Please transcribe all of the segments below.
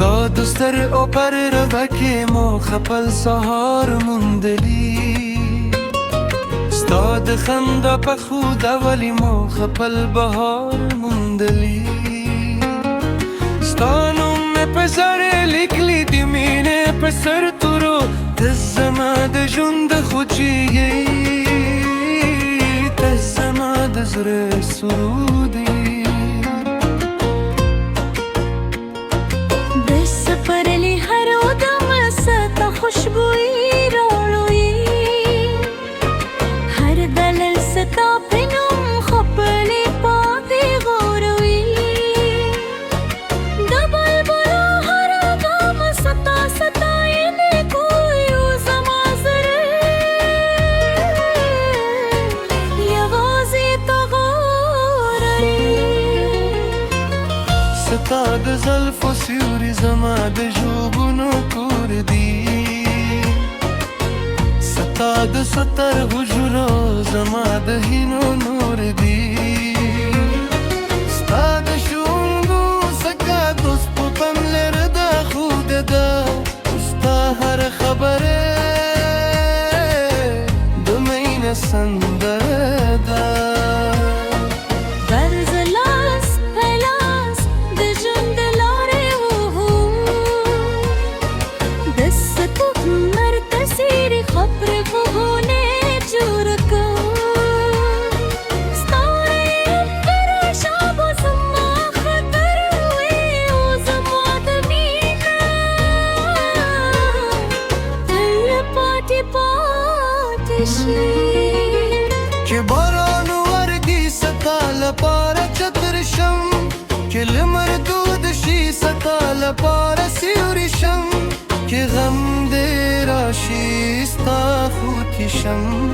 ستا دستر او پر روکه ما خپل سهار موندلی ستا د خندا په خوده ولی ما خپل بهار موندلی ستا نوم مې په زړه لیکلی د مینې په سر تورو ته زما د ژوند خوږیږي ته زما د زړه سرود یې खुशबुई रोड़ोई हर दलल सता पिनुम खपले पाते गोरोई दबल बला हर गाम सता सता इने कोई उज़माज़रे यवाज़ी तो गोररी सता द ज़ल्फ़ो सिवरी ज़मा द जोबुनो कोर दी ستا د ستر حجرو زما د هینو نور دی ستا د شونډو سکه دوست په پملر د خود ده ستا هر خبره د مینه سندره ده که باران وردی ستا لپاره چتر شم که لمر دود شی ستا لپاره سیوری شم که غم دی راشی ستا خوتی شم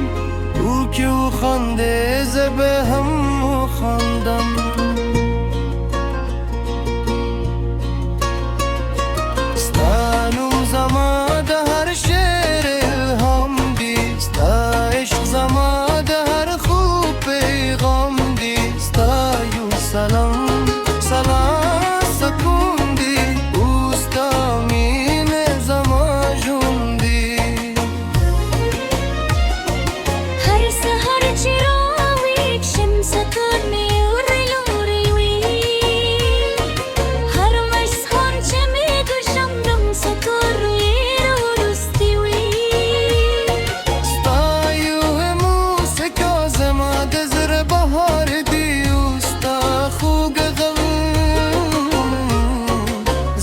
او که او خانده زبه هم او خاندم ستا نوم زما ده هر شعر الهام دی ستا عشق زما ده هر خوب پیغام دی ستا یو سلام سلام سکون دی او ستا مین زما جون دی هر سحر چراوی شمس کن می اوری لوری وی هر مسخن چه می گشم دم سکر روی رو رستی وی ستا یو موسیقا زما د زړه بهار دی او ستا خوږ غم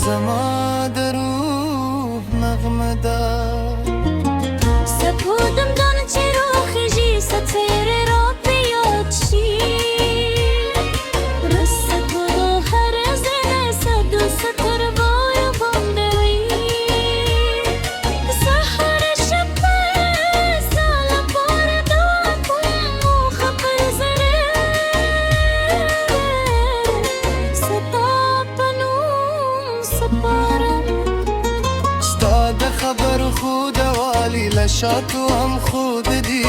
زما د روح نغمه ده سپودم دان چه رو خیجی ستیر را بیاد شی رست بدا هر زنه صد و ستر بار بانده وی سحر شب سالم بار دعا کن و خبر زره ستا پنوم سپارم ستا د خبر خود والی لشاتو هم خود دی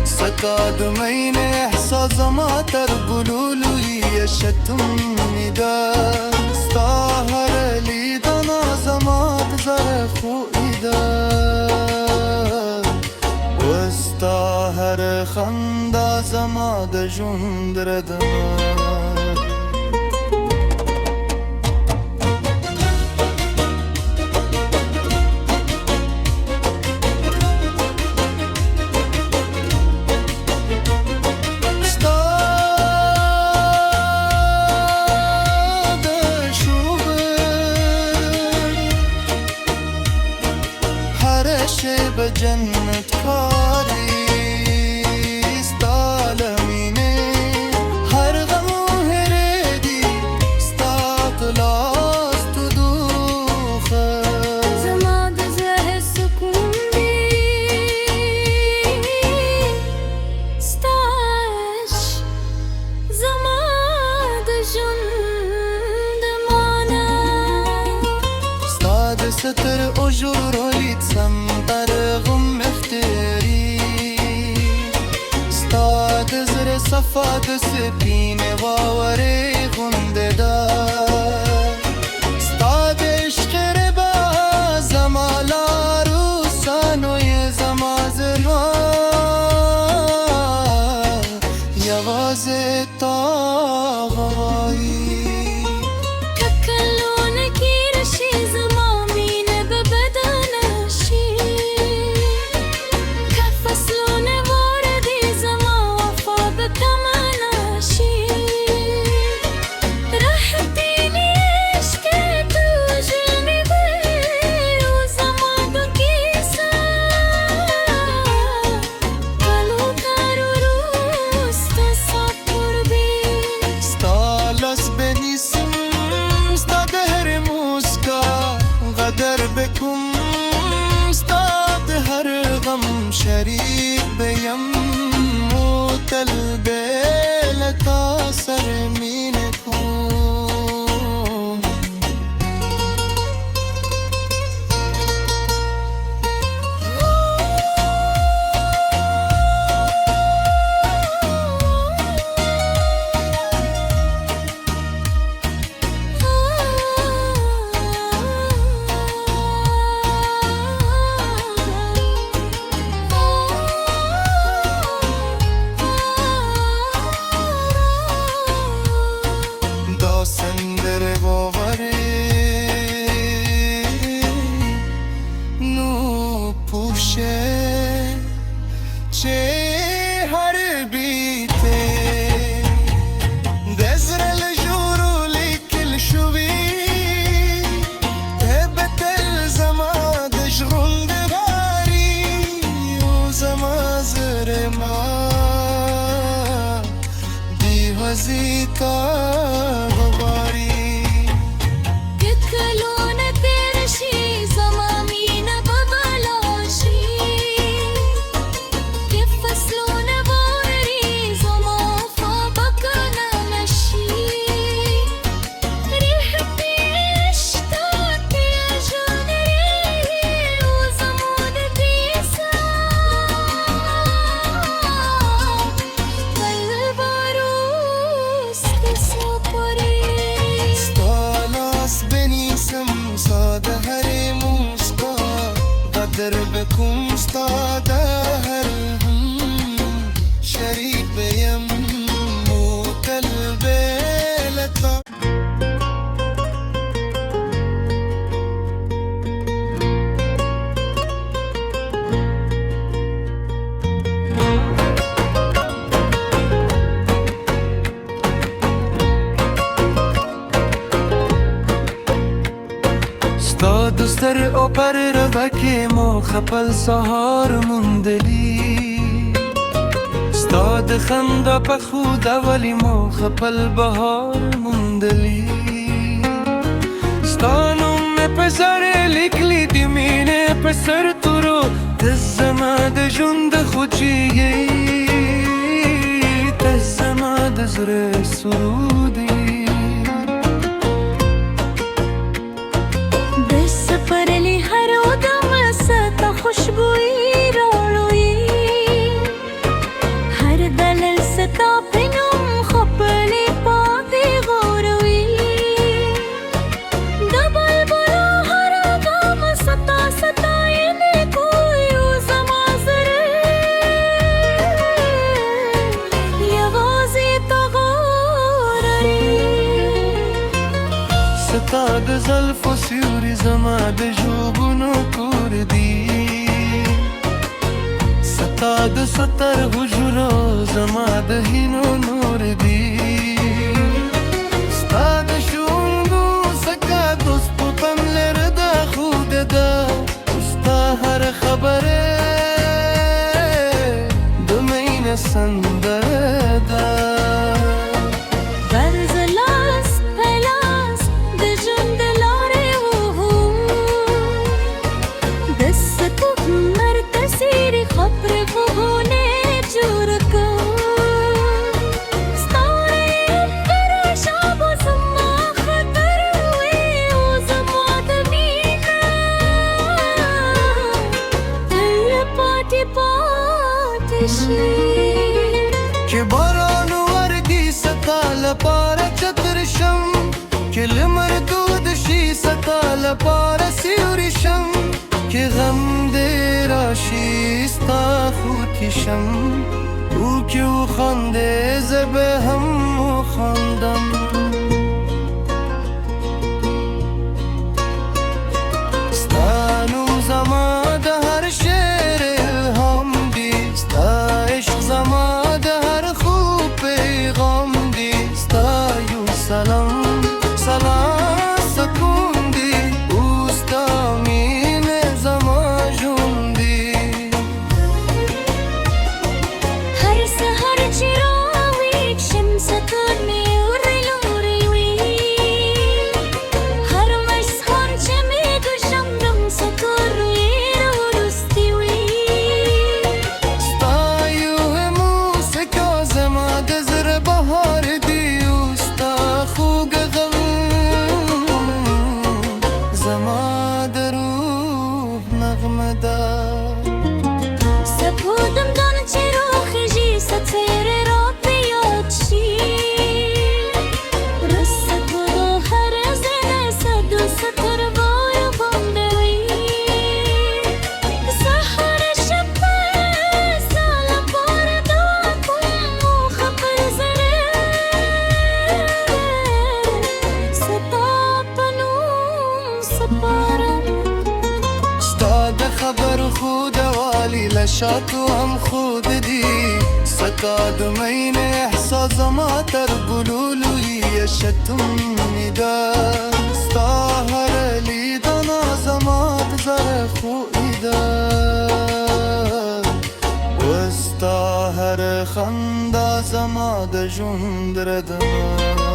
ستا د مین احساس زما تر بلولوی شتم ندا ستا هر لیدنا زما د زړه خوی ده و ستا هر خندا زما د ژوند ردمه به جنت کاری ستا لمینه هر غم و هردی ستا تلاس تو دوخه زما د زړه سکون دی ستا عشق زما د ژوند مانا ستا د ستر اجور لیدسم غم اختیاری ستا د زړه صفا د سپینې واورې غونډه ده ستا د عشق البيل تاثر منكم سندر باوری نو پوشه چه هر بیته دزرل جورو لیکل شوی تبتل زماد شغل دغاری و زمازر ما دی وزیتا دربكم اصطاد هرهم شريك بيموت البيلة ستا دستر او پر روکه مو خپل سهار موندلی ستا د خندا په خوده ولی مو خپل بهار موندلی ستا نوم مې په زړه لیکلی د مینې په سر تورو ته زما د ژوند خوږیږي ته زما د زړه سرود یې خوشبوئی راړوي هر دلل ستا پنوم خپلې پاتې غوروي د بلبلو هر ګام ستا ستاینې کوي او زما زړه یوازې ته غواړي ستا د زلفو سیوري زما د ژوبونو کور دی ستا د ستر حجرو زما د هینو نور دی ستا د شونډو څخه دوست په پملر د خود ده ستا هر خبره د مینې سندره ده که باران وردی ستا لپاره چتر شم که لمر دود شی ستا لپاره سیوری شم که غم دی راشی ستا خوتی شم او که او خانده زبه هم او خاندم ستا نو زما ده هر شعر الهام دی ستا عشق زما ده هر خوب پیغام دی ستا یو سلام سلام سکون دی او ستا مین زما جون دی هر سهر چی راویک شم سکون می ورلو ولی لشاتو هم خود دی سکاد مین احساس ما تر بلولوی شتم نیده ستا هر لیدن آزمات زر خویده و ستا هر خنده زما د ژوند ردمه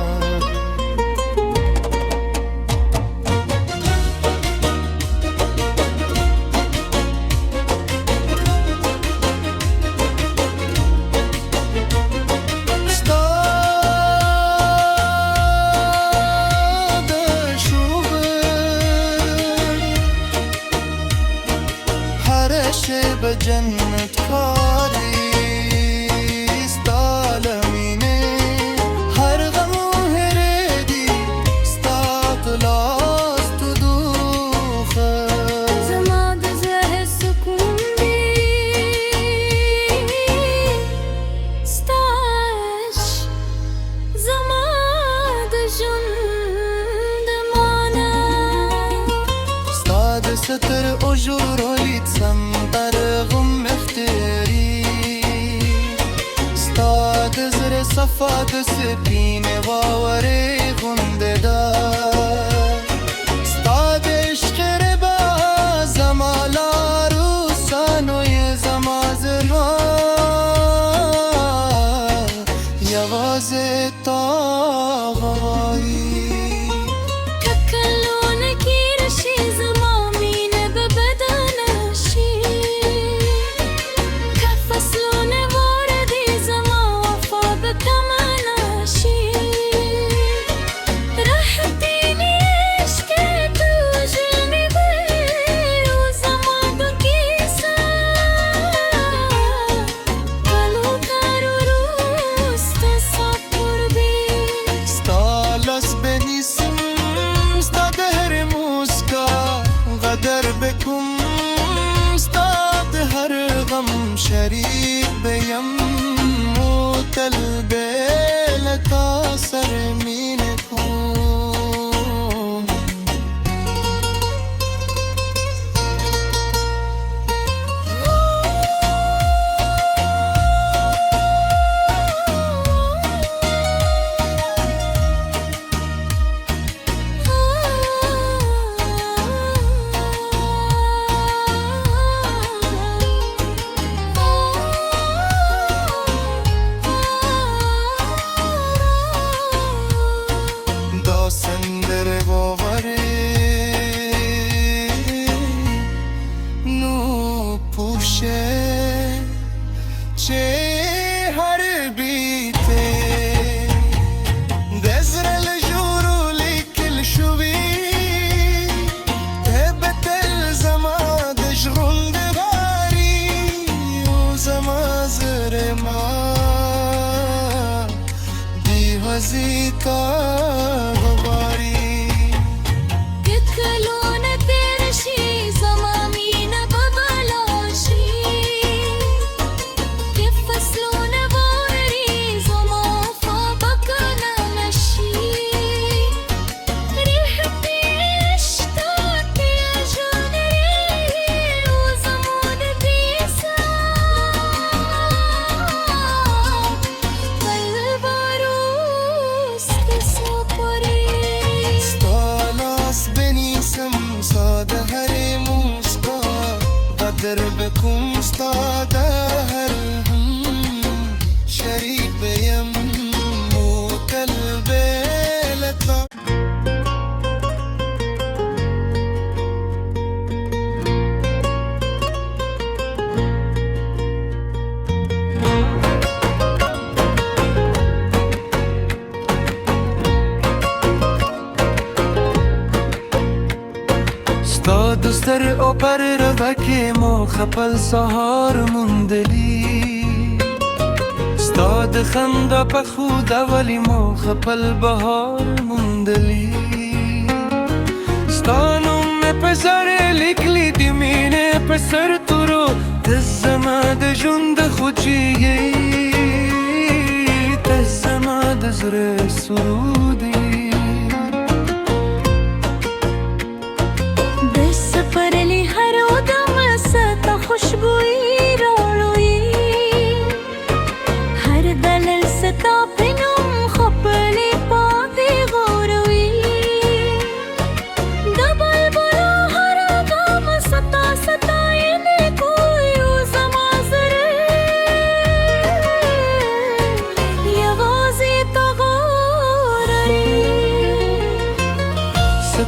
بجنت کاری ستا لمینه هر غم و هردی ستا تلاس تو دوخه زما د زړه سکون دی ستا عشق زما د ژوند مانا ستا د ستر اجور ولید سم صفا د سپینې واورې غوندې ده ستا د عشق ربا زما لارو سانو یې زما زړه یوازې تا غواړي که کلونه کې راشي زما مینه به بدنه شي که فصلونه واردي زما وفا به کمه نشي راحتینی عشق تو ژوندی وي او زما په کیسه کلو کارو روسته سپردي ستا لاس بنیسم ستا د هر موسکا قدر بکم ستا د هر غم شریک بیم و تل بیلتا سر مینه کن دا سندر باوره نو پوشه چه هر بیته دزرل جورو لیکل شوی تبتل زما دشغل دغاری و زما زر ما دی وزیتا کلونه تیر شي زما مینه به بلا شي که فصلونه واوري زما وفا به کنه نشي ریحتې عشق ته ژوندی او زما د کیسه بل باروست سپری ستا لاس بنیسم ستا د هر موسکا قدر بکم ستا د هر شریک بیم و تل بیلتا ستا دستر او پر روکه ما خپل سهار موندلی ستا د خنده په خوده ولی ما خپل بهار موندلی ستا نوم مې په زړه لیکلی د مینې په سر تورو ته زما د ژوند خوږیږي ته زما د زړه سرود یې د سفر لی هر ودم ستا خوشبویی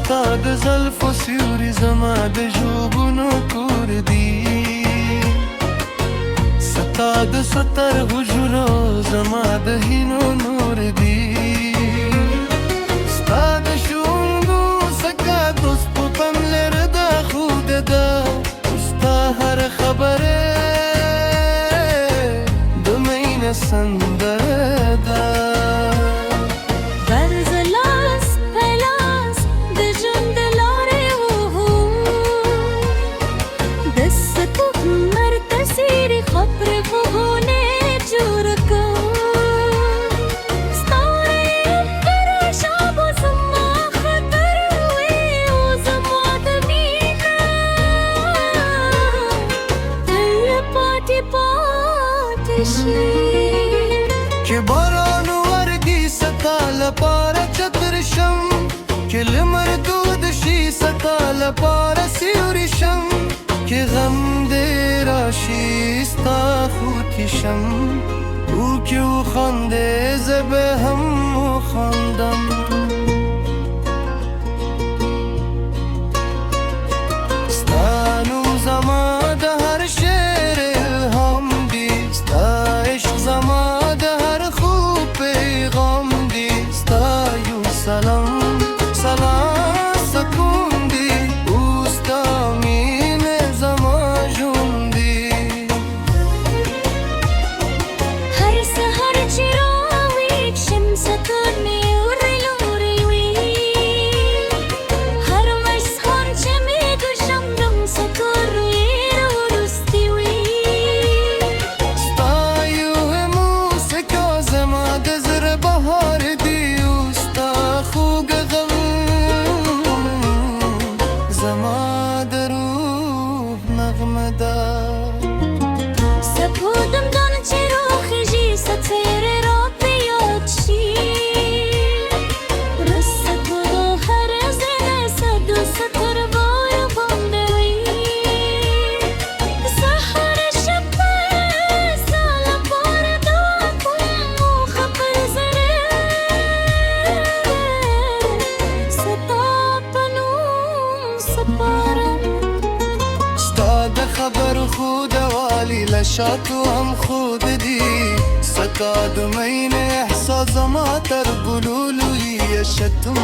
ستا د زلفو سیوري زما د ژوبونو کور دی ستا د سترګو ژورو زما د هینو نور دی ستا د شونډو څخه دوست په پملر ده خود ده ستا هر خبره د مینې سندره ده که باران وردی ستا لپاره چتر شم که لمر دود شي ستا لپاره سیوری شم که غم دې راشي ستا خوتی شم او که وخاندې زه به هم وخاندم ستا نوم زما د هر شعر الهام دی ستا عشق زما د هر خوب پیغام دی ستا یو سلام سلام سکون دی او ستا مینه زما ژوند دی هر سحر چې راویښم سکون مې اورې لورې وي هر مسهار چې مې دوشم دم سکون وي وروستي وي ستا یو موسیقا زما د زړه بهار دی او ستا خوږ غم زما د روح نغمه ده سپودم دانه چې راخیږي ستیرې راته یاد شي رسه په هر ځای صدو ستر بار باندې وي سحر شپه ستا لپاره دعا کوم موخه پر زړه ستا په نوم سپارم ستا د خبر خود والی لشاتو هم خود دی ستا د مینې احساس زما تر بلولو یې شتم